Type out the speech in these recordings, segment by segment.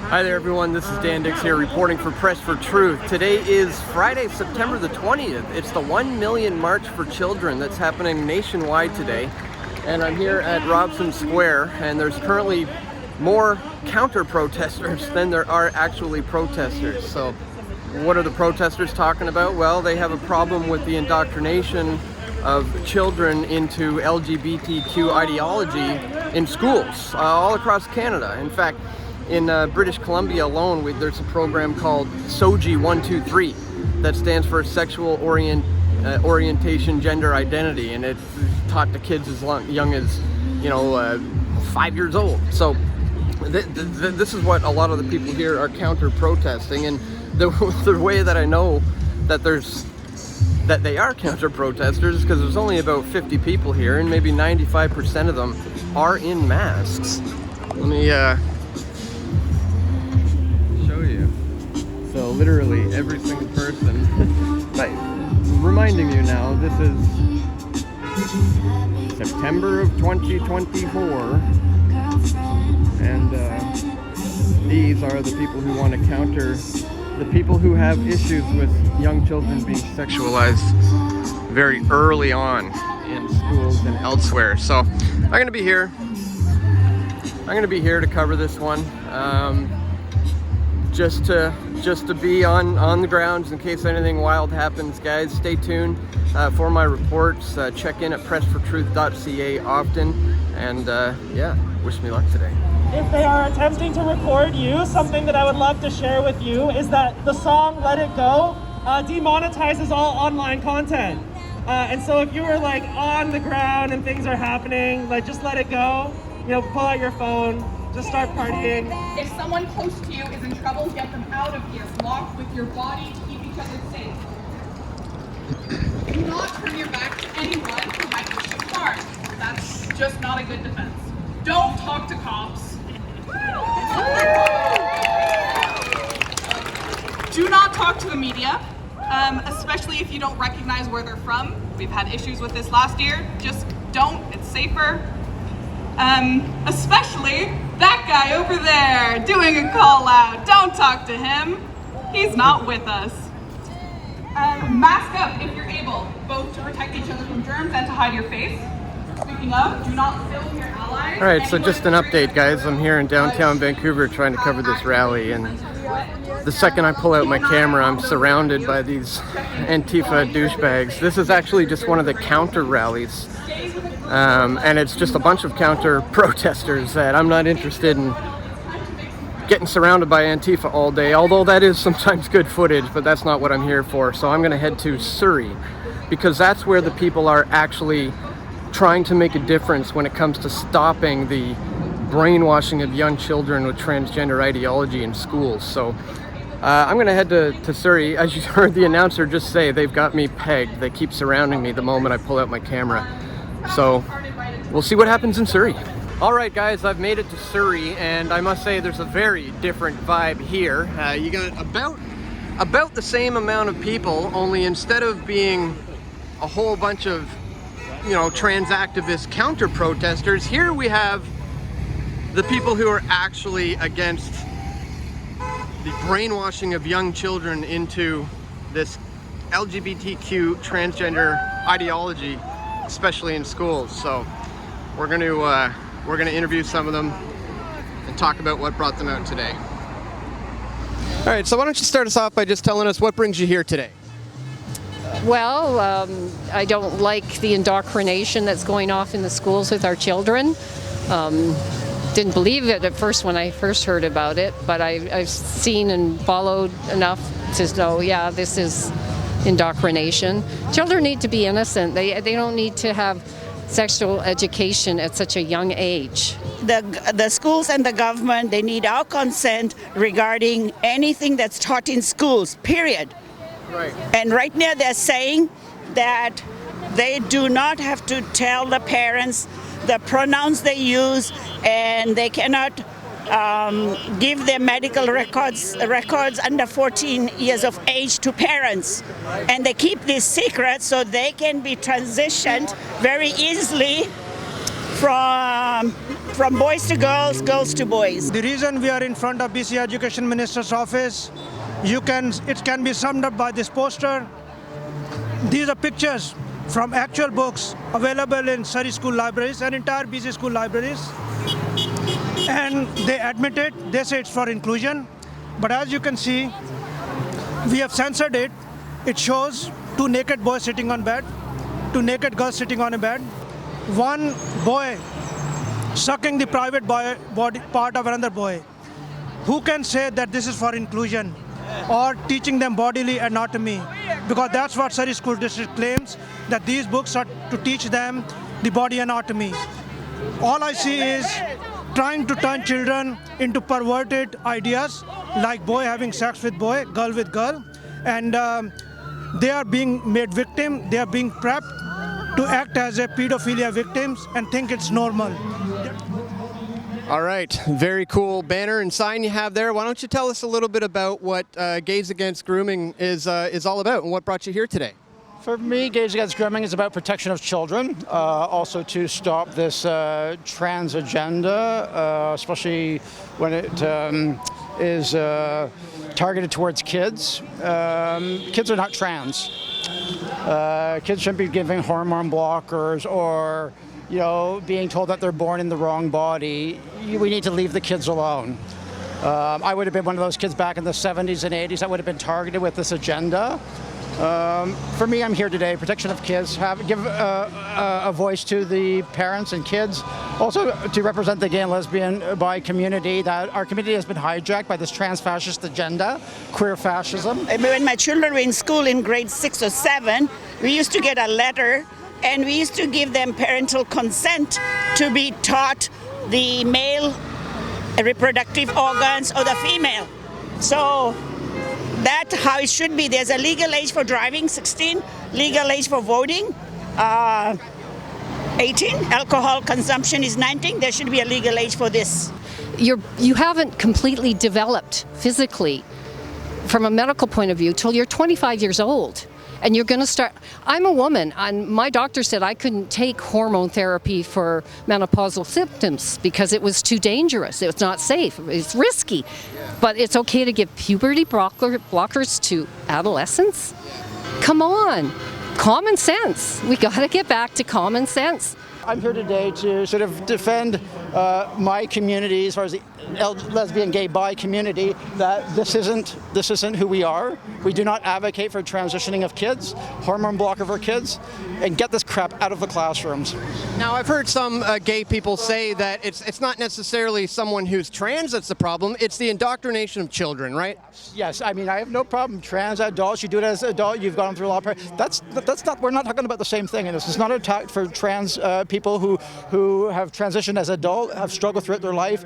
Hi there everyone, this is Dan Dicks here reporting for Press for Truth. Today is Friday, September the 20th. It's the 1 Million March for Children that's happening nationwide today. And I'm here at Robson Square, and there's currently more counter-protesters than there are actually protesters. So what are the protesters talking about? Well, they have a problem with the indoctrination of children into LGBTQ ideology in schools all across Canada. In fact, in British Columbia alone, there's a program called SOGI 123 that stands for Sexual Orientation Gender Identity, and it's taught to kids as young as 5 years old. So this is what a lot of the people here are counter-protesting, and the way that I know that they are counter-protesters is because there's only about 50 people here, and maybe 95% of them are in masks. Let me show you. So literally every single person. Right. Reminding you now, this is September of 2024, and these are the people who want to counter the people who have issues with young children being sexualized very early on in schools and elsewhere. So I'm going to be here. I'm going to be here to cover this one. Just to be on the grounds in case anything wild happens, guys. Stay tuned for my reports. Check in at pressfortruth.ca often, and yeah, wish me luck today. If they are attempting to record you, something that I would love to share with you is that the song Let It Go demonetizes all online content. And so if you were like on the ground and things are happening, like just let it go, pull out your phone, just start partying. If someone close to you is in trouble, get them out of here. Walk with your body to keep each other safe. Do not turn your back to anyone who might push you hard. That's just not a good defense. Don't talk to cops. Do not talk to the media, especially if you don't recognize where they're from. We've had issues with this last year. Just don't. It's safer. Especially that guy over there doing a call out. Don't talk to him. He's not with us. Mask up if you're able, both to protect each other from germs and to hide your face. Speaking of, do not film your allies. All right, so just an update, guys. I'm here in downtown Vancouver trying to cover this rally, and the second I pull out my camera, I'm surrounded by these Antifa douchebags. This is actually just one of the counter rallies. And it's just a bunch of counter-protesters that I'm not interested in getting surrounded by Antifa all day, although that is sometimes good footage, but that's not what I'm here for. So I'm going to head to Surrey, because that's where the people are actually trying to make a difference when it comes to stopping the brainwashing of young children with transgender ideology in schools. So I'm going to head to Surrey. As you heard the announcer just say, they've got me pegged. They keep surrounding me the moment I pull out my camera. So we'll see what happens in Surrey. All right, guys, I've made it to Surrey, and I must say there's a very different vibe here. You got about the same amount of people, only instead of being a whole bunch of trans activist counter-protesters, here we have the people who are actually against the brainwashing of young children into this LGBTQ transgender ideology, especially in schools. So we're gonna interview some of them and talk about what brought them out today. All right, so why don't you start us off by just telling us what brings you here today? Well, I don't like the indoctrination that's going off in the schools with our children. Didn't believe it at first when I first heard about it, but I've seen and followed enough to know, yeah, this is indoctrination. Children need to be innocent. They don't need to have sexual education at such a young age. The schools and the government, they need our consent regarding anything that's taught in schools, period. Right. And right now they're saying that they do not have to tell the parents the pronouns they use, and they cannot give their medical records under 14 years of age to parents. And they keep this secret so they can be transitioned very easily from boys to girls, girls to boys. The reason we are in front of BC Education Minister's office, it can be summed up by this poster. These are pictures from actual books available in Surrey school libraries and entire BC school libraries. And they admit it, they say it's for inclusion. But as you can see, we have censored it. It shows 2 naked boys sitting on bed, 2 naked girls sitting on a bed, 1 boy sucking the private body part of another boy. Who can say that this is for inclusion or teaching them bodily anatomy? Because that's what Surrey School District claims, that these books are to teach them the body anatomy. All I see is trying to turn children into perverted ideas, like boy having sex with boy, girl with girl, and they are being made victim, they are being prepped to act as a pedophilia victims and think it's normal. All right, very cool banner and sign you have there. Why don't you tell us a little bit about what Gays Against Grooming is all about and what brought you here today? For me, Gays Against Grooming is about protection of children, also to stop this trans agenda, especially when it is targeted towards kids. Kids are not trans. Kids shouldn't be giving hormone blockers or being told that they're born in the wrong body. We need to leave the kids alone. I would have been one of those kids back in the 70s and 80s that would have been targeted with this agenda. For me, I'm here today, protection of kids, give a voice to the parents and kids, also to represent the gay and lesbian bi community, that our community has been hijacked by this trans-fascist agenda, queer fascism. When my children were in school in grade 6 or 7, we used to get a letter and we used to give them parental consent to be taught the male reproductive organs or the female. So that's how it should be. There's a legal age for driving, 16, legal age for voting, 18, alcohol consumption is 19, there should be a legal age for this. You haven't completely developed physically from a medical point of view till you're 25 years old. And you're going to start, I'm a woman, and my doctor said I couldn't take hormone therapy for menopausal symptoms because it was too dangerous. It was not safe. It's risky. But it's okay to give puberty blockers to adolescents? Come on. Common sense. We got to get back to common sense. I'm here today to sort of defend my community, as far as the lesbian, gay, bi community, that this isn't who we are. We do not advocate for transitioning of kids, hormone blocker for kids, and get this crap out of the classrooms. Now, I've heard some gay people say that it's not necessarily someone who's trans that's the problem, it's the indoctrination of children, right? Yes, I mean, I have no problem. Trans adults, you do it as an adult, you've gone through a lot of... That's not, we're not talking about the same thing, and this is not an attack for trans people who have transitioned as adult, have struggled throughout their life,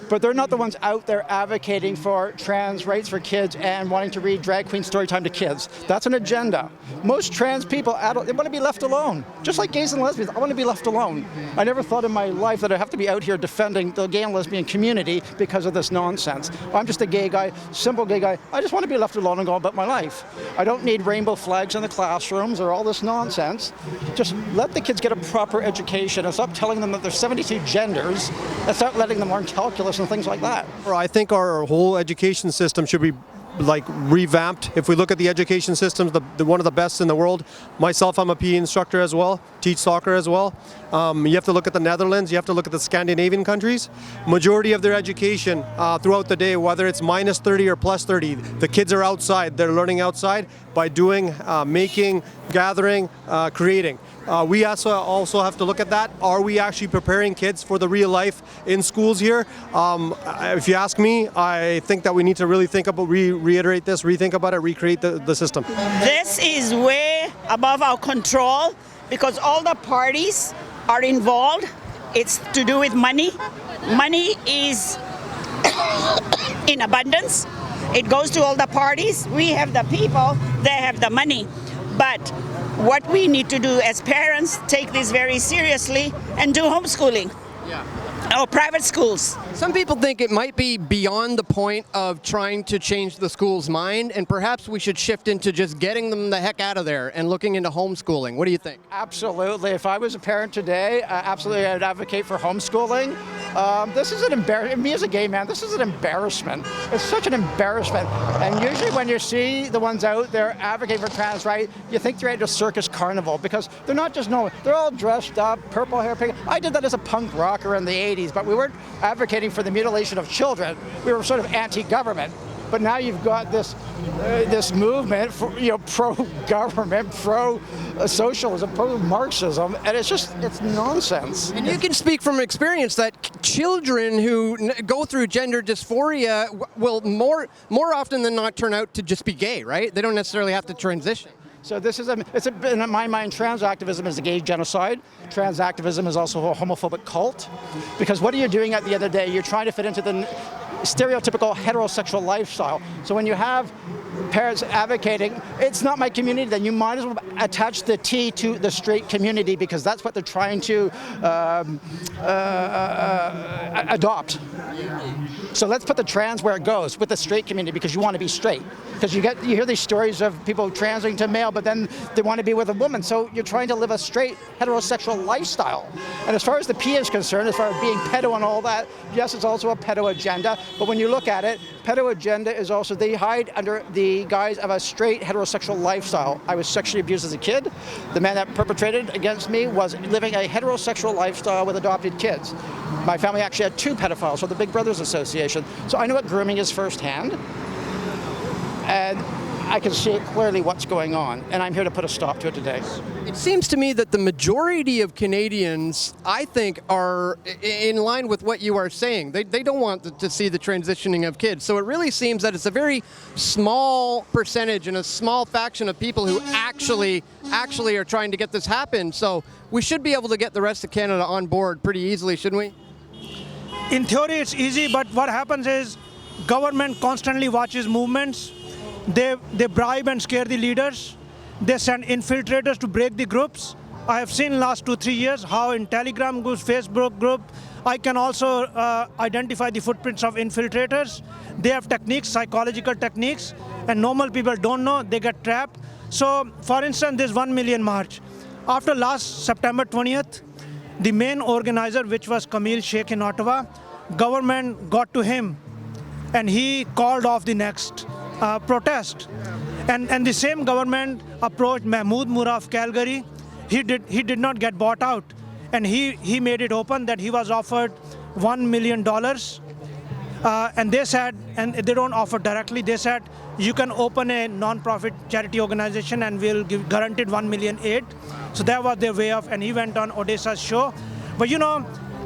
but they're not the ones out there advocating for trans rights for kids and wanting to read drag queen story time to kids. That's an agenda. Most trans people, adults, they want to be left alone. Just like gays and lesbians, I want to be left alone. I never thought in my life that I have to be out here defending the gay and lesbian community because of this nonsense. I'm just a gay guy, simple gay guy. I just want to be left alone and go about my life. I don't need rainbow flags in the classrooms or all this nonsense. Just let the kids get a proper education and stop telling them that there's 72 genders and start letting them learn calculus and things like that. I think our whole education system should be revamped. If we look at the education systems, the one of the best in the world. Myself, I'm a PE instructor as well, teach soccer as well. You have to look at the Netherlands, you have to look at the Scandinavian countries. Majority of their education throughout the day, whether it's minus 30 or plus 30, the kids are outside, they're learning outside by doing, making, gathering, creating. We also have to look at that. Are we actually preparing kids for the real life in schools here? If you ask me, I think that we need to really think about, reiterate this, rethink about it, recreate the system. This is way above our control because all the parties are involved. It's to do with money. Money is in abundance. It goes to all the parties. We have the people, they have the money. But what we need to do as parents, take this very seriously and do homeschooling. Yeah. Oh, private schools. Some people think it might be beyond the point of trying to change the school's mind, and perhaps we should shift into just getting them the heck out of there and looking into homeschooling. What do you think? Absolutely. If I was a parent today, absolutely I would advocate for homeschooling. This is an embarrassment. Me as a gay man, this is an embarrassment. It's such an embarrassment. And usually when you see the ones out there advocating for trans rights, you think they're at a circus carnival because they're not just knowing. They're all dressed up, purple hair, pink. I did that as a punk rocker in the 80s, but we weren't advocating for the mutilation of children. We were sort of anti-government. But now you've got this movement for, pro-government, pro-socialism, pro-Marxism, and it's nonsense. And you can speak from experience that children who go through gender dysphoria will more often than not turn out to just be gay, right? They don't necessarily have to transition. So in my mind, trans activism is a gay genocide. Trans activism is also a homophobic cult. Because what are you doing at the end of the day? You're trying to fit into the stereotypical heterosexual lifestyle. So when you have parents advocating, it's not my community, then you might as well attach the T to the straight community because that's what they're trying to adopt. So let's put the trans where it goes, with the straight community, because you want to be straight. Because you hear these stories of people transing to male, but then they want to be with a woman. So you're trying to live a straight heterosexual lifestyle. And as far as the P is concerned, as far as being pedo and all that, yes, it's also a pedo agenda. But when you look at it, pedo agenda is also, they hide under the guise of a straight heterosexual lifestyle. I was sexually abused as a kid. The man that perpetrated against me was living a heterosexual lifestyle with adopted kids. My family actually had 2 pedophiles from the Big Brothers Association. So I know what grooming is firsthand. And I can see clearly what's going on, and I'm here to put a stop to it today. It seems to me that the majority of Canadians, I think, are in line with what you are saying. They don't want to see the transitioning of kids. So it really seems that it's a very small percentage and a small faction of people who actually are trying to get this happen. So we should be able to get the rest of Canada on board pretty easily, shouldn't we? In theory, it's easy, but what happens is government constantly watches movements. They bribe and scare the leaders. They send infiltrators to break the groups. I have seen last 2-3 years how in Telegram groups, Facebook group, I can also identify the footprints of infiltrators. They have techniques, psychological techniques, and normal people don't know, they get trapped. So, for instance, this 1 million march. After last September 20th, the main organizer, which was Camille Sheikh in Ottawa, government got to him and he called off the next protest. And the same government approached Mahmoud Mura of Calgary. He did not get bought out. And he made it open that he was offered $1 million. And they said, and they don't offer directly, they said, you can open a non-profit charity organization and we'll give guaranteed 1 million aid. So that was their way of, and he went on Odessa's show. But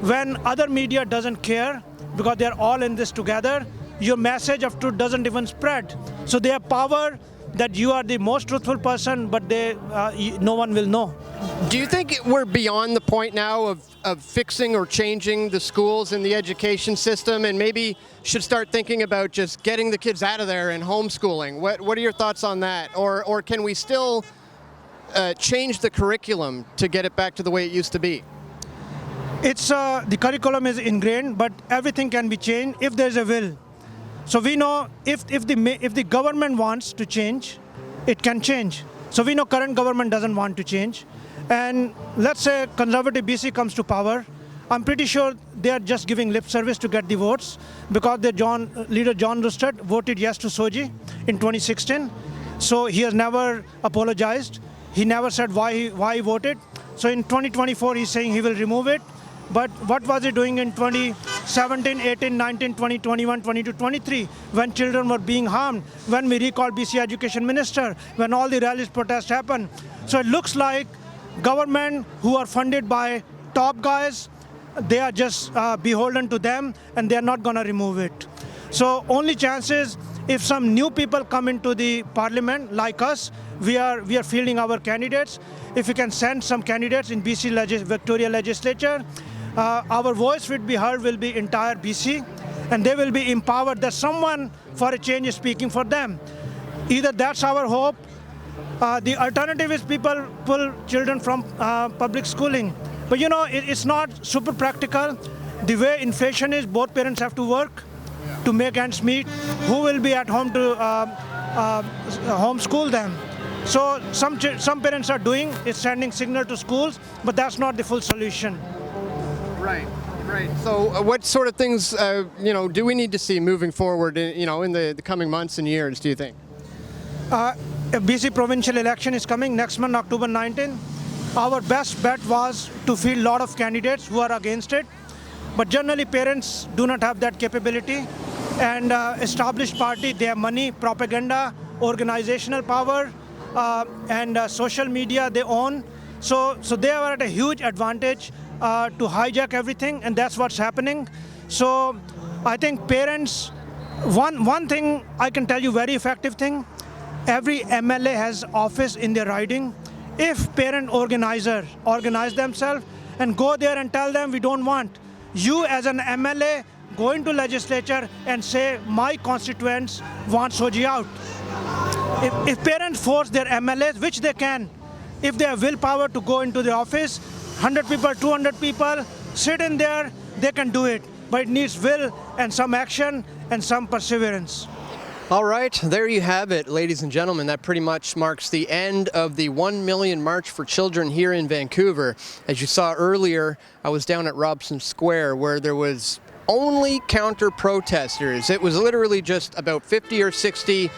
when other media doesn't care, because they're all in this together, your message of truth doesn't even spread. So they have power that you are the most truthful person, but no one will know. Do you think we're beyond the point now of fixing or changing the schools and the education system, and maybe should start thinking about just getting the kids out of there and homeschooling? What are your thoughts on that? Or can we still change the curriculum to get it back to the way it used to be? It's the curriculum is ingrained, but everything can be changed if there's a will. So we know if the government wants to change, it can change. So we know current government doesn't want to change. And let's say conservative BC comes to power. I'm pretty sure they are just giving lip service to get the votes because leader John Rustad voted yes to Soji in 2016. So he has never apologized. He never said why he voted. So in 2024, he's saying he will remove it. But what was he doing in 2017, 18, 19, 20, 21, 22, 23, when children were being harmed, when we recalled BC Education Minister, when all the rallies, protests happened? So it looks like government who are funded by top guys, they are just beholden to them and they're not going to remove it. So only chance is if some new people come into the parliament like us, we are fielding our candidates. If we can send some candidates in BC Victoria legislature, our voice will be heard, will be entire BC, and they will be empowered that someone for a change is speaking for them. Either that's our hope. The alternative is people pull children from public schooling. But it's not super practical. the way inflation is, both parents have to work to make ends meet. Who will be at home to homeschool them? So some parents are doing is sending signal to schools, but that's not the full solution. Right. So what sort of things, do we need to see moving forward, in the coming months and years, do you think? A BC provincial election is coming next month, October 19. Our best bet was to field a lot of candidates who are against it. But generally, parents do not have that capability. And established party, they have money, propaganda, organizational power, and social media they own. So they are at a huge advantage to hijack everything, and that's what's happening. So I think parents, one thing I can tell you, very effective thing, every MLA has office in their riding. If parent organizers organize themselves and go there and tell them we don't want, you as an MLA go into legislature and say my constituents want Soji out. If parents force their MLAs, which they can, if they have willpower to go into the office, 100 people, 200 people, sit in there, they can do it. But it needs will and some action and some perseverance. All right, there you have it, ladies and gentlemen. That pretty much marks the end of the 1 Million March for Children here in Vancouver. As you saw earlier, I was down at Robson Square where there was only counter-protesters. It was literally just about 50 or 60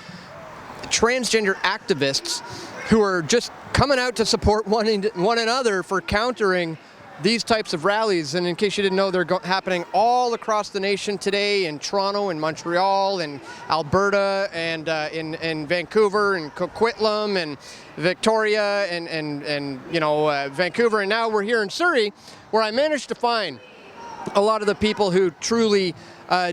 transgender activists who are just coming out to support one another for countering these types of rallies. And in case you didn't know, they're happening all across the nation today, in Toronto, in Montreal, in Alberta, and in Vancouver, and Coquitlam, and Victoria, and Vancouver. And now we're here in Surrey, where I managed to find a lot of the people who truly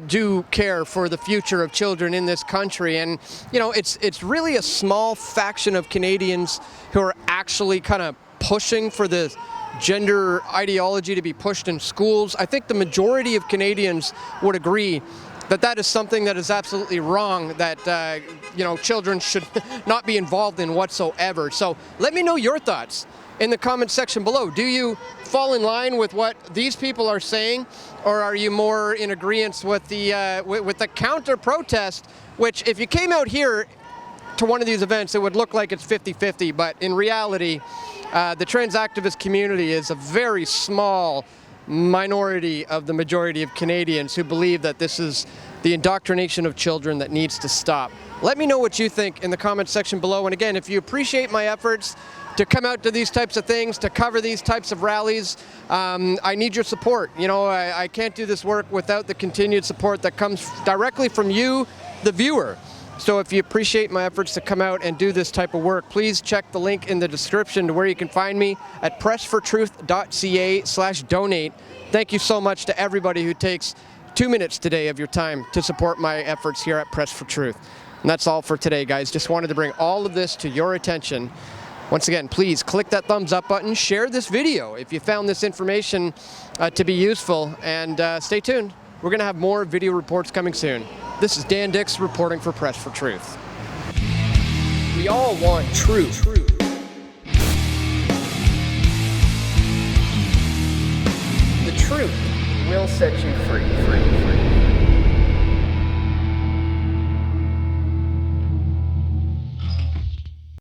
do care for the future of children in this country. And it's really a small faction of Canadians who are actually kind of pushing for the gender ideology to be pushed in schools. I think the majority of Canadians would agree that that is something that is absolutely wrong, that children should not be involved in whatsoever. So let me know your thoughts in the comment section below. Do you fall in line with what these people are saying, or are you more in agreement with the counter protest, which if you came out here to one of these events, it would look like it's 50-50, but in reality, the trans activist community is a very small minority of the majority of Canadians who believe that this is the indoctrination of children that needs to stop. Let me know what you think in the comment section below. And again, if you appreciate my efforts to come out to these types of things, to cover these types of rallies, I need your support. I can't do this work without the continued support that comes directly from you, the viewer. So if you appreciate my efforts to come out and do this type of work, please check the link in the description to where you can find me at pressfortruth.ca/donate. Thank you so much to everybody who takes 2 minutes today of your time to support my efforts here at Press for Truth. And that's all for today, guys. Just wanted to bring all of this to your attention. Once again, please click that thumbs up button, share this video if you found this information to be useful, and stay tuned. We're going to have more video reports coming soon. This is Dan Dicks reporting for Press for Truth. We all want truth. The truth will set you free.